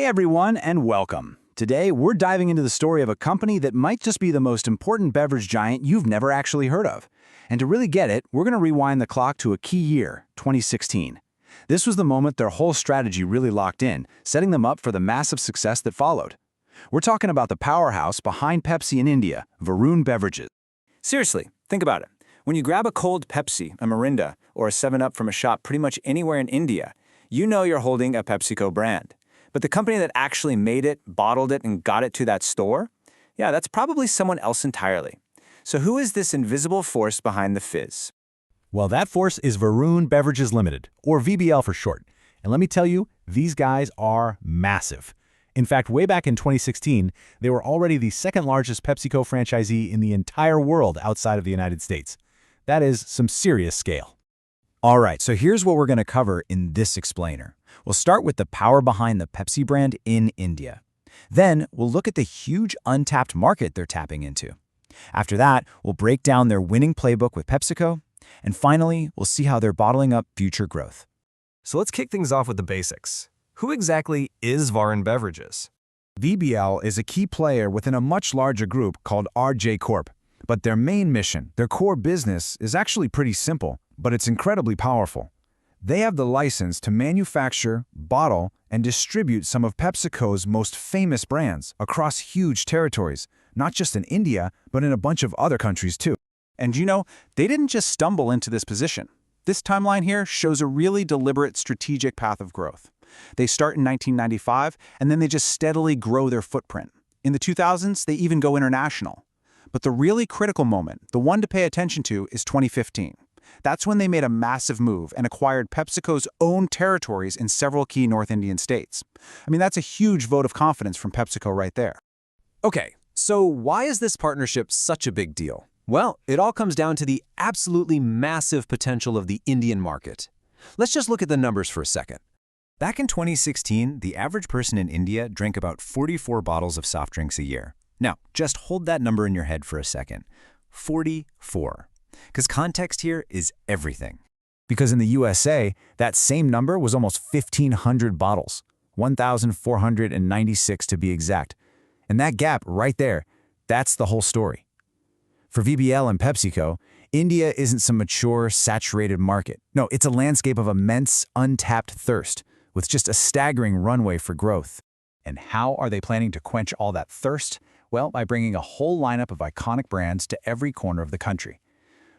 Hey everyone, and welcome. Today, we're diving into the story of a company that might just be the most important beverage giant you've never actually heard of. And to really get it, we're going to rewind the clock to a key year, 2016. This was the moment their whole strategy really locked in, setting them up for the massive success that followed. We're talking about the powerhouse behind Pepsi in India, Varun Beverages. Seriously, think about it. When you grab a cold Pepsi, a Mirinda, or a 7-Up from a shop pretty much anywhere in India, you know you're holding a PepsiCo brand. But the company that actually made it, bottled it, and got it to that store? Yeah, that's probably someone else entirely. So who is this invisible force behind the fizz? Well, that force is Varun Beverages Limited, or VBL for short. And let me tell you, these guys are massive. In fact, way back in 2016, they were already the second largest PepsiCo franchisee in the entire world outside of the United States. That is some serious scale. All right, so here's what we're going to cover in this explainer. We'll start with the power behind the Pepsi brand in India. Then, we'll look at the huge untapped market they're tapping into. After that, we'll break down their winning playbook with PepsiCo. And finally, we'll see how they're bottling up future growth. So let's kick things off with the basics. Who exactly is Varun Beverages? VBL is a key player within a much larger group called RJ Corp. But their main mission, their core business, is actually pretty simple, but it's incredibly powerful. They have the license to manufacture, bottle, and distribute some of PepsiCo's most famous brands across huge territories, not just in India, but in a bunch of other countries too. And you know, they didn't just stumble into this position. This timeline here shows a really deliberate strategic path of growth. They start in 1995, and then they just steadily grow their footprint. In the 2000s, they even go international. But the really critical moment, the one to pay attention to, is 2015. That's when they made a massive move and acquired PepsiCo's own territories in several key North Indian states. I mean, that's a huge vote of confidence from PepsiCo right there. Okay, so why is this partnership such a big deal? Well, it all comes down to the absolutely massive potential of the Indian market. Let's just look at the numbers for a second. Back in 2016, the average person in India drank about 44 bottles of soft drinks a year. Now, just hold that number in your head for a second. 44. Because context here is everything. Because in the USA, that same number was almost 1,500 bottles, 1,496 to be exact. And that gap right there, that's the whole story. For VBL and PepsiCo, India isn't some mature, saturated market. No, it's a landscape of immense, untapped thirst, with just a staggering runway for growth. And how are they planning to quench all that thirst? Well, by bringing a whole lineup of iconic brands to every corner of the country.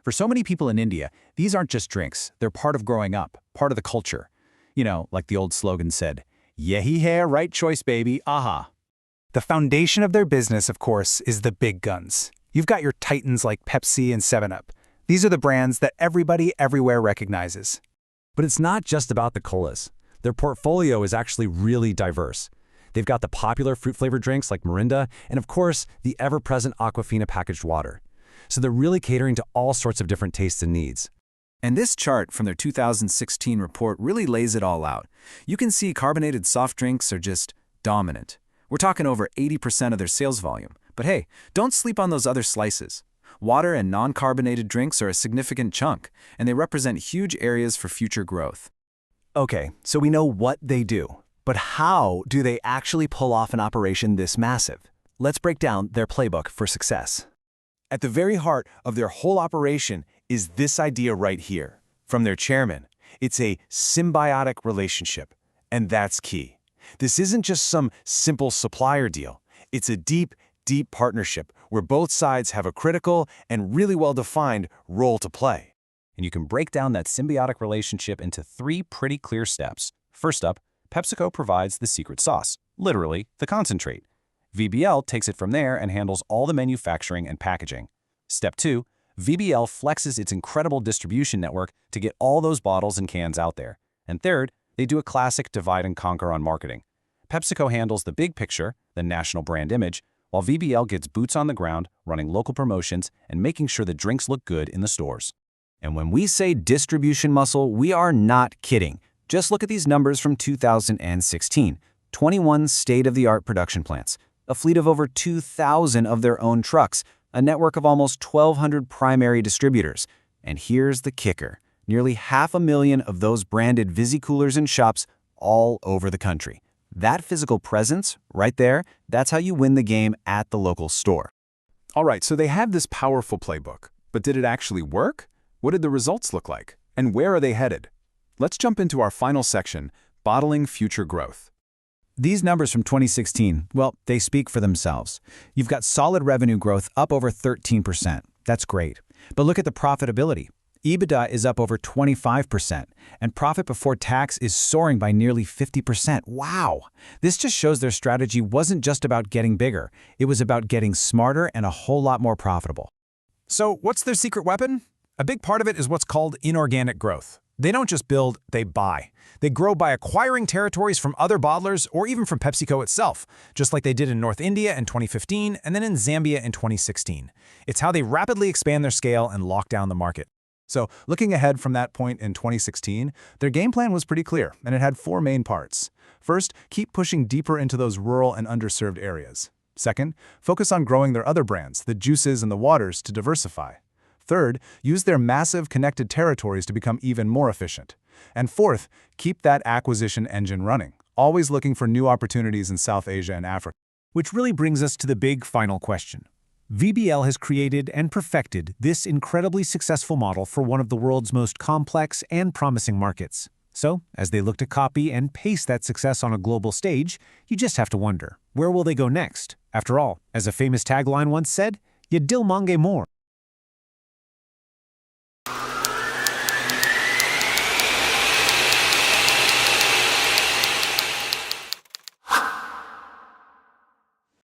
For so many people in India, these aren't just drinks. They're part of growing up, part of the culture. You know, like the old slogan said, "Yehi hai, right choice, baby, aha." The foundation of their business, of course, is the big guns. You've got your titans like Pepsi and 7-Up. These are the brands that everybody everywhere recognizes. But it's not just about the colas. Their portfolio is actually really diverse. They've got the popular fruit-flavored drinks like Mirinda, and of course, the ever-present Aquafina packaged water. So they're really catering to all sorts of different tastes and needs. And this chart from their 2016 report really lays it all out. You can see carbonated soft drinks are just dominant. We're talking over 80% of their sales volume. But hey, don't sleep on those other slices. Water and non-carbonated drinks are a significant chunk, and they represent huge areas for future growth. Okay, so we know what they do. But how do they actually pull off an operation this massive? Let's break down their playbook for success. At the very heart of their whole operation is this idea right here, from their chairman. It's a symbiotic relationship, and that's key. This isn't just some simple supplier deal. It's a deep, deep partnership where both sides have a critical and really well-defined role to play. And you can break down that symbiotic relationship into 3 pretty clear steps. First up, PepsiCo provides the secret sauce, literally the concentrate. VBL takes it from there and handles all the manufacturing and packaging. Step 2, VBL flexes its incredible distribution network to get all those bottles and cans out there. And third, they do a classic divide and conquer on marketing. PepsiCo handles the big picture, the national brand image, while VBL gets boots on the ground, running local promotions and making sure the drinks look good in the stores. And when we say distribution muscle, we are not kidding. Just look at these numbers from 2016. 21 state-of-the-art production plants, a fleet of over 2,000 of their own trucks, a network of almost 1,200 primary distributors. And here's the kicker. Nearly 500,000 of those branded visi-coolers in shops all over the country. That physical presence, right there, that's how you win the game at the local store. All right, so they have this powerful playbook, but did it actually work? What did the results look like? And where are they headed? Let's jump into our final section, bottling future growth. These numbers from 2016, well, they speak for themselves. You've got solid revenue growth up over 13%. That's great. But look at the profitability. EBITDA is up over 25%, and profit before tax is soaring by nearly 50%. Wow! This just shows their strategy wasn't just about getting bigger. It was about getting smarter and a whole lot more profitable. So what's their secret weapon? A big part of it is what's called inorganic growth. They don't just build, they buy. They grow by acquiring territories from other bottlers or even from PepsiCo itself, just like they did in North India in 2015 and then in Zambia in 2016. It's how they rapidly expand their scale and lock down the market. So, looking ahead from that point in 2016, their game plan was pretty clear, and it had 4 main parts. First, keep pushing deeper into those rural and underserved areas. Second, focus on growing their other brands, the juices and the waters, to diversify. Third, use their massive connected territories to become even more efficient. And fourth, keep that acquisition engine running, always looking for new opportunities in South Asia and Africa. Which really brings us to the big final question. VBL has created and perfected this incredibly successful model for one of the world's most complex and promising markets. So, as they look to copy and paste that success on a global stage, you just have to wonder, where will they go next? After all, as a famous tagline once said, "Ye dil mange more."